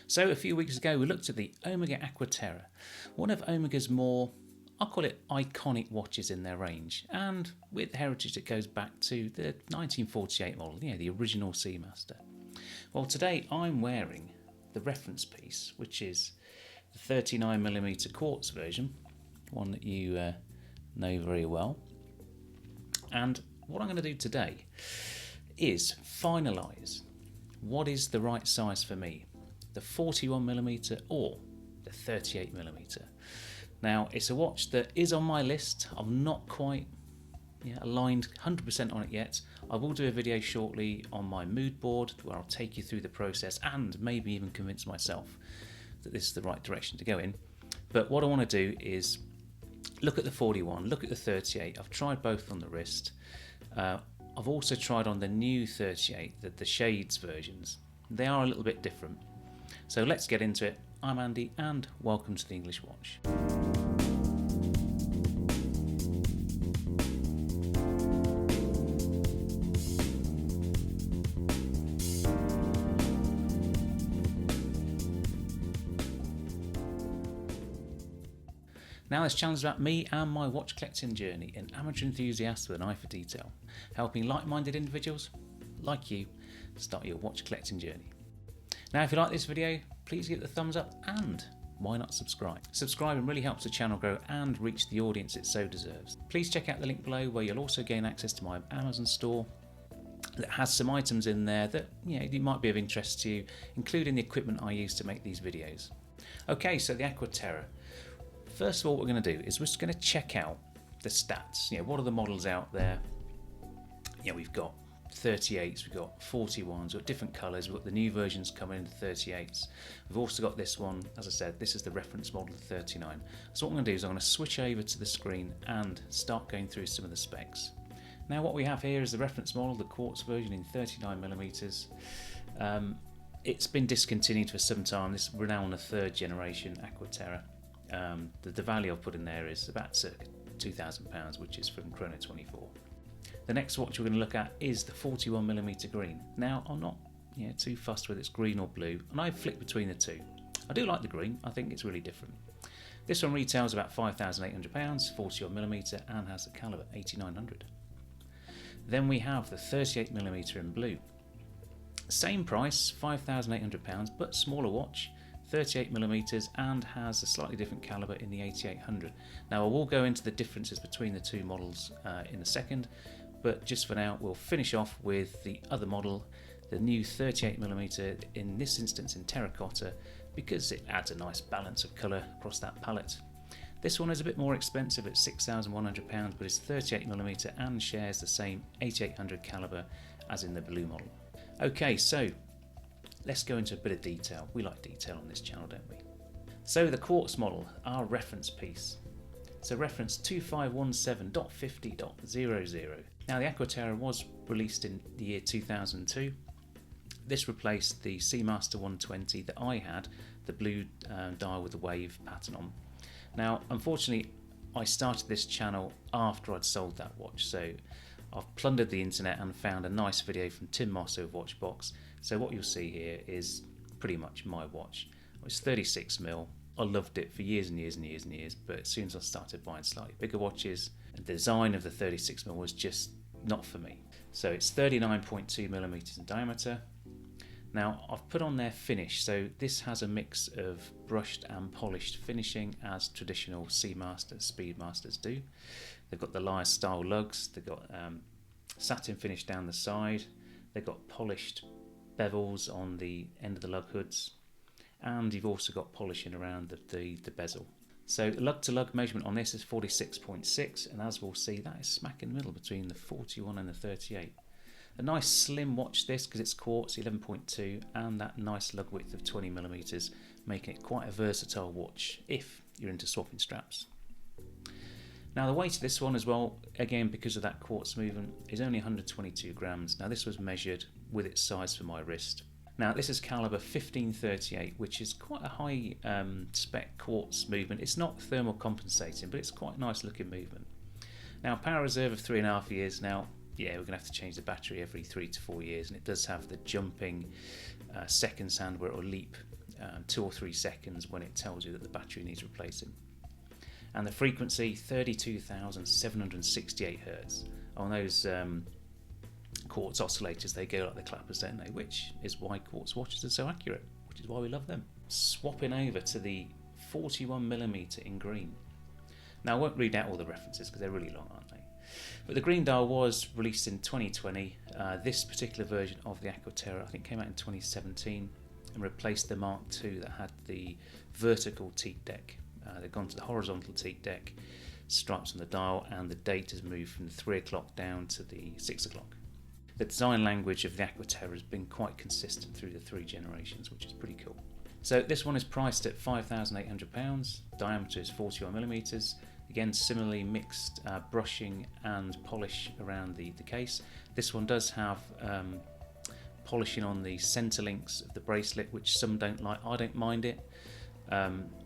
So a few weeks ago we looked at the Omega Aqua Terra, one of Omega's more, I'll call it iconic watches in their range, and with heritage that goes back to the 1948 model, the original Seamaster. Well, today I'm wearing the reference piece, which is the 39mm quartz version, one that you know very well. And what I'm going to do today is finalise what is the right size for me, the 41mm or the 38mm. Now, it's a watch that is on my list. I'm not quite aligned 100% on it yet. I will do a video shortly on my mood board where I'll take you through the process and maybe even convince myself that this is the right direction to go in. But what I want to do is look at the 41, look at the 38. I've tried both on the wrist. I've also tried on the new 38, the shades versions. They are a little bit different. So let's get into it. I'm Andy and welcome to the English Watch. Now this channel is about me and my watch collecting journey, an amateur enthusiast with an eye for detail, helping like-minded individuals like you start your watch collecting journey. Now if you like this video, please give it a thumbs up and why not subscribe? Subscribing really helps the channel grow and reach the audience it so deserves. Please check out the link below where you'll also gain access to my Amazon store that has some items in there that it might be of interest to you, including the equipment I use to make these videos. Okay, so the Aqua Terra. First of all, what we're going to do is we're just going to check out the stats. What are the models out there? We've got 38s, we've got 41s, we've got different colours, we've got the new versions coming into 38s. We've also got this one, as I said, this is the reference model of 39. So what I'm going to do is I'm going to switch over to the screen and start going through some of the specs. Now what we have here is the reference model, the quartz version in 39mm. It's been discontinued for some time. We're now on the third generation Aqua Terra. The value I've put in there is about circa £2,000, which is from Chrono 24. The next watch we're going to look at is the 41mm green. Now I'm not too fussed whether it's green or blue, and I flick between the two. I do like the green, I think it's really different. This one retails about £5,800, 41mm, and has a caliber 8900. Then we have the 38mm in blue. Same price, £5,800, but smaller watch. 38mm and has a slightly different caliber in the 8800. Now I will go into the differences between the two models in a second, but just for now we'll finish off with the other model, the new 38mm, in this instance in terracotta, because it adds a nice balance of colour across that palette. This one is a bit more expensive at £6,100, but it's 38mm and shares the same 8800 caliber as in the blue model. Okay, so let's go into a bit of detail. We like detail on this channel, don't we? So the quartz model, our reference piece. So reference 2517.50.00. Now the Aqua Terra was released in the year 2002. This replaced the Seamaster 120 that I had, the blue dial with the wave pattern on. Now unfortunately I started this channel after I'd sold that watch, so I've plundered the internet and found a nice video from Tim Moss of Watchbox. So what you'll see here is pretty much my watch. It's 36mm. I loved it for years and years and years and years, but as soon as I started buying slightly bigger watches, the design of the 36mm was just not for me. So it's 39.2mm in diameter. Now I've put on their finish, so this has a mix of brushed and polished finishing as traditional Seamasters, Speedmasters do. They've got the lyre style lugs, they've got satin finish down the side, they've got polished bevels on the end of the lug hoods, and you've also got polishing around the bezel. So lug to lug measurement on this is 46.6, and as we'll see, that is smack in the middle between the 41 and the 38. A nice slim watch this, because it's quartz 11.2 and that nice lug width of 20mm, making it quite a versatile watch if you're into swapping straps. Now the weight of this one as well, again because of that quartz movement, is only 122 grams. Now this was measured with its size for my wrist. Now this is caliber 1538, which is quite a high spec quartz movement. It's not thermal compensating, but it's quite a nice looking movement. Now power reserve of 3.5 years. Now we're going to have to change the battery every 3 to 4 years, and it does have the jumping seconds hand where it will leap 2 or 3 seconds when it tells you that the battery needs replacing. And the frequency, 32,768 Hertz. On those quartz oscillators, they go like the clappers, don't they? Which is why quartz watches are so accurate, which is why we love them. Swapping over to the 41mm in green. Now I won't read out all the references because they're really long, aren't they? But the green dial was released in 2020. This particular version of the Aqua Terra, I think, came out in 2017 and replaced the Mark II that had the vertical teak deck. They've gone to the horizontal teak deck, stripes on the dial, and the date has moved from the 3 o'clock down to the 6 o'clock. The design language of the Aqua Terra has been quite consistent through the 3 generations, which is pretty cool. So this one is priced at £5,800, diameter is 41mm. Again, similarly mixed brushing and polish around the case. This one does have polishing on the centre links of the bracelet, which some don't like. I don't mind it.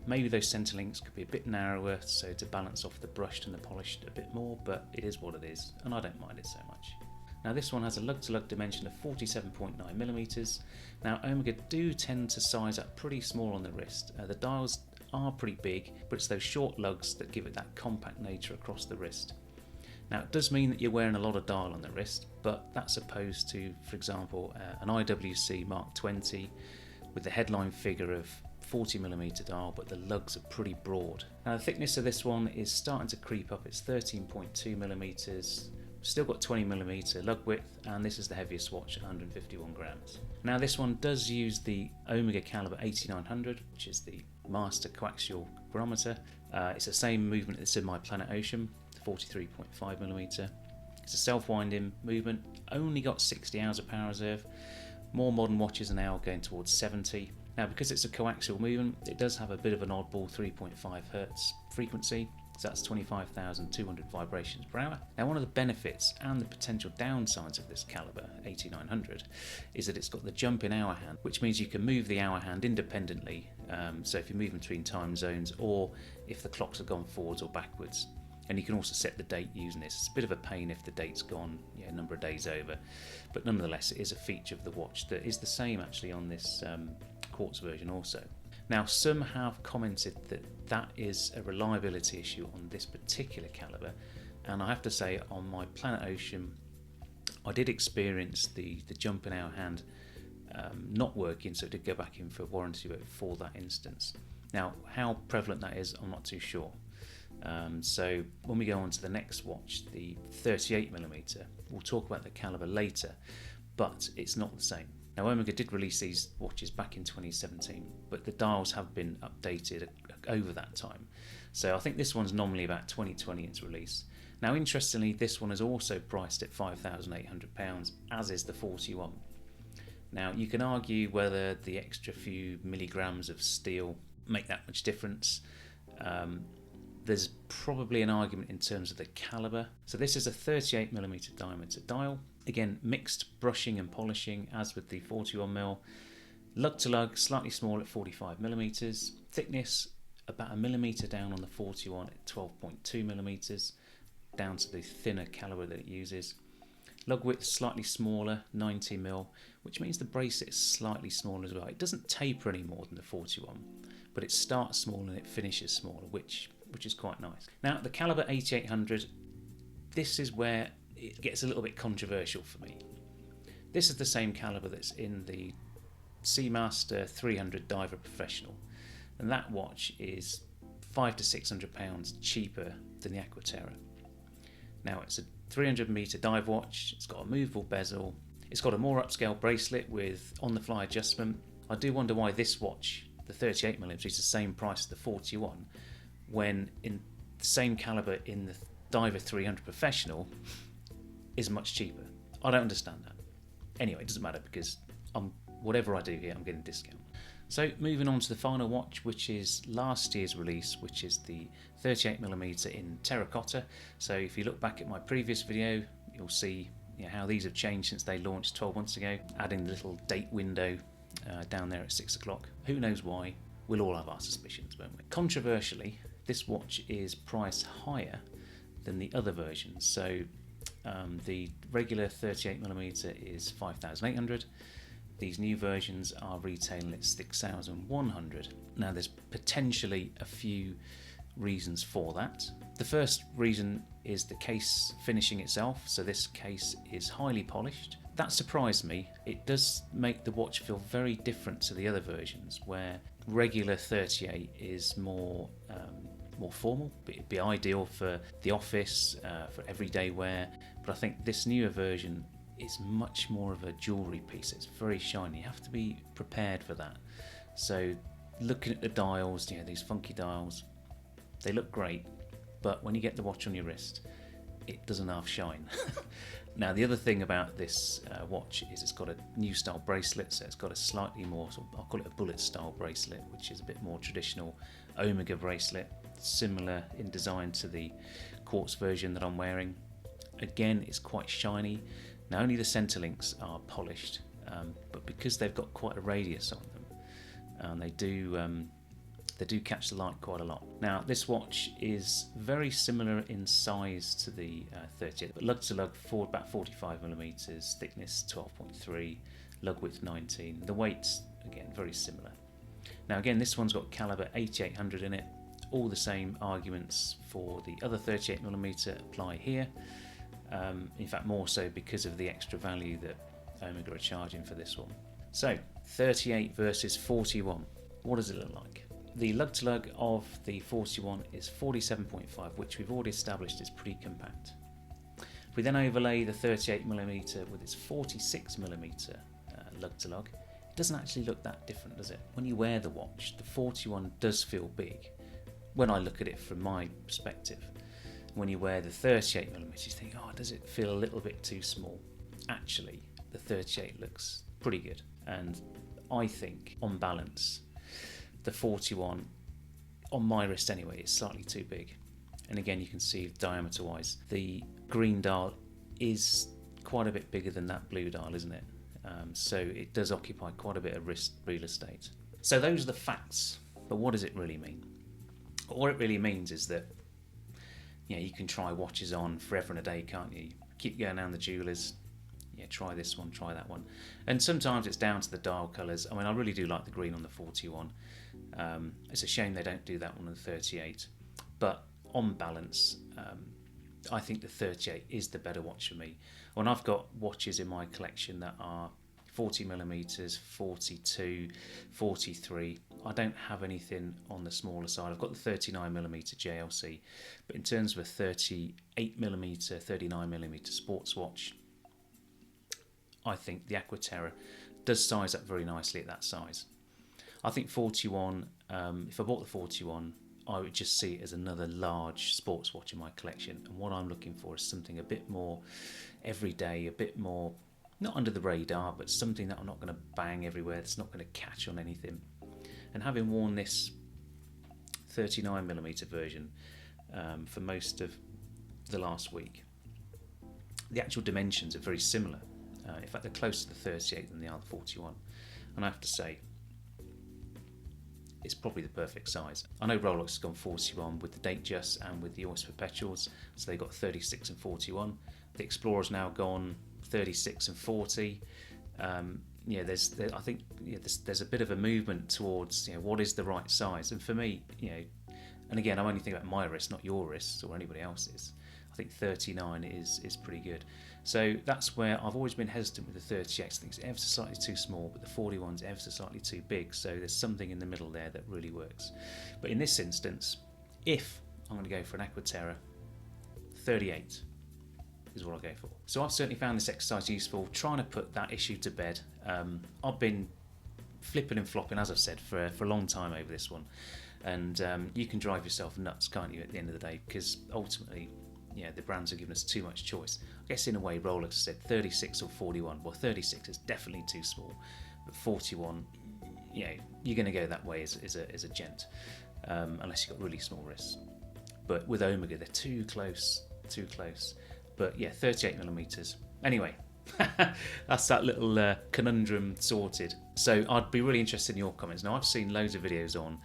Maybe those centre links could be a bit narrower, so to balance off the brushed and the polished a bit more, but it is what it is, and I don't mind it so much. Now this one has a lug-to-lug dimension of 47.9mm. Now Omega do tend to size up pretty small on the wrist. The dials are pretty big, but it's those short lugs that give it that compact nature across the wrist. Now it does mean that you're wearing a lot of dial on the wrist, but that's opposed to, for example, an IWC Mark 20 with the headline figure of 40mm dial, but the lugs are pretty broad. Now the thickness of this one is starting to creep up. It's 13.2mm. Still got 20mm lug width, and this is the heaviest watch at 151 grams. Now this one does use the Omega caliber 8900, which is the master coaxial barometer. It's the same movement that's in my Planet Ocean, 43.5mm. It's a self-winding movement, only got 60 hours of power reserve. More modern watches are now going towards 70. Now because it's a coaxial movement, it does have a bit of an oddball 3.5 Hz frequency. So that's 25,200 vibrations per hour. Now one of the benefits and the potential downsides of this caliber 8900 is that it's got the jump in hour hand, which means you can move the hour hand independently. So if you're moving between time zones, or if the clocks have gone forwards or backwards. And you can also set the date using this. It's a bit of a pain if the date's gone a number of days over, but nonetheless it is a feature of the watch that is the same actually on this quartz version also. Now some have commented that that is a reliability issue on this particular caliber, and I have to say on my Planet Ocean I did experience the jump in hour hand not working, so it did go back in for warranty for that instance. Now how prevalent that is I'm not too sure. So when we go on to the next watch, the 38mm, we'll talk about the caliber later, but it's not the same. Now Omega did release these watches back in 2017, but the dials have been updated over that time. So I think this one's nominally about 2020 its release. Now interestingly, this one is also priced at £5,800, as is the 41. Now you can argue whether the extra few milligrams of steel make that much difference. There's probably an argument in terms of the caliber. So this is a 38mm diameter dial. Again, mixed brushing and polishing as with the 41mm. Lug to lug, slightly small at 45mm. Thickness about a millimetre down on the 41 at 12.2mm, down to the thinner caliber that it uses. Lug width slightly smaller, 90mm, which means the bracelet is slightly smaller as well. It doesn't taper any more than the 41, but it starts small and it finishes smaller, which is quite nice. Now the caliber 8800, this is where it gets a little bit controversial for me. This is the same caliber that's in the Seamaster 300 Diver Professional, and that watch is £500 to £600 cheaper than the Aqua Terra. Now it's a 300-metre dive watch, it's got a movable bezel, it's got a more upscale bracelet with on-the-fly adjustment. I do wonder why this watch, the 38mm, is the same price as the 41, when in the same caliber in the Diver 300 Professional is much cheaper. I don't understand that. Anyway, it doesn't matter because whatever I do here, I'm getting a discount. So moving on to the final watch, which is last year's release, which is the 38mm in terracotta. So if you look back at my previous video, you'll see how these have changed since they launched 12 months ago, adding the little date window down there at 6 o'clock. Who knows why? We'll all have our suspicions, won't we? Controversially, this watch is priced higher than the other versions. So the regular 38mm is 5,800. these new versions are retailing at 6,100. Now there's potentially a few reasons for that. The first reason is the case finishing itself. So this case is highly polished. That surprised me. It does make the watch feel very different to the other versions, where regular 38 is more formal. It'd be ideal for the office, for everyday wear. But I think this newer version is much more of a jewellery piece. It's very shiny. You have to be prepared for that. So looking at the dials, these funky dials, they look great, but when you get the watch on your wrist, it doesn't half shine. Now the other thing about this watch is it's got a new style bracelet, so it's got a slightly more, I'll call it a bullet style bracelet, which is a bit more traditional Omega bracelet, similar in design to the quartz version that I'm wearing. Again, it's quite shiny. Now only the centre links are polished, but because they've got quite a radius on them, they do catch the light quite a lot. Now this watch is very similar in size to the 38, but lug to lug about 45mm, thickness 12.3, lug width 19. The weight's again very similar. Now again, this one's got caliber 8800 in it. All the same arguments for the other 38mm apply here. In fact, more so because of the extra value that Omega are charging for this one. So 38 versus 41. What does it look like? The lug to lug of the 41 is 47.5, which we've already established is pretty compact. If we then overlay the 38mm with its 46mm lug to lug, it doesn't actually look that different, does it? When you wear the watch, the 41 does feel big when I look at it from my perspective. When you wear the 38mm, you think, oh, does it feel a little bit too small? Actually, the 38 looks pretty good, and I think on balance the 41, on my wrist anyway, is slightly too big. And again, you can see diameter wise, the green dial is quite a bit bigger than that blue dial, isn't it? So it does occupy quite a bit of wrist real estate. So those are the facts, but what does it really mean? What it really means is that you can try watches on forever and a day, can't you? Keep going down the jewellers, try this one, try that one. And sometimes it's down to the dial colours. I mean, I really do like the green on the 41. It's a shame they don't do that one on the 38. But on balance, I think the 38 is the better watch for me. When I've got watches in my collection that are 40mm, 42, 43. I don't have anything on the smaller side. I've got the 39mm JLC, but in terms of a 38mm, 39mm sports watch, I think the Aqua Terra does size up very nicely at that size. I think 41, if I bought the 41, I would just see it as another large sports watch in my collection. And what I'm looking for is something a bit more everyday, a bit more, not under the radar, but something that I'm not going to bang everywhere, that's not going to catch on anything. And having worn this 39mm version for most of the last week, the actual dimensions are very similar. In fact, they're closer to the 38 than they are the 41. And I have to say, it's probably the perfect size. I know Rolex has gone 41 with the Datejust and with the Oyster Perpetuals, so they got 36 and 41. The Explorer's now gone 36 and 40. I think there's a bit of a movement towards what is the right size. And for me, and again, I'm only thinking about my wrist, not your wrists or anybody else's. I think 39 is pretty good. So that's where I've always been hesitant with the 38. I think it's ever so slightly too small, but the 41's ever so slightly too big. So there's something in the middle there that really works. But in this instance, if I'm going to go for an Aqua Terra, 38 is what I'll go for. So I've certainly found this exercise useful, trying to put that issue to bed. I've been flipping and flopping, as I've said, for a long time over this one. And you can drive yourself nuts, can't you, at the end of the day? Because ultimately, the brands are giving us too much choice. I guess in a way, Rolex said 36 or 41. Well, 36 is definitely too small, but 41, you're going to go that way as a gent, unless you've got really small wrists. But with Omega, they're too close. But 38mm. Anyway, that's that little conundrum sorted. So I'd be really interested in your comments. Now, I've seen loads of videos on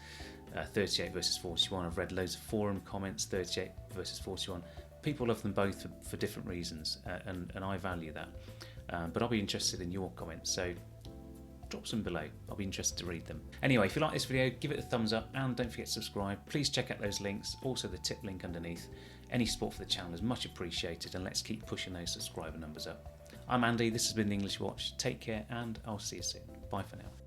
38 versus 41. I've read loads of forum comments, 38 versus 41. People love them both for different reasons, and I value that. But I'll be interested in your comments. So drop some below. I'll be interested to read them. Anyway, if you like this video, give it a thumbs up and don't forget to subscribe. Please check out those links, also the tip link underneath. Any support for the channel is much appreciated, and let's keep pushing those subscriber numbers up. I'm Andy, this has been The English Watch. Take care and I'll see you soon. Bye for now.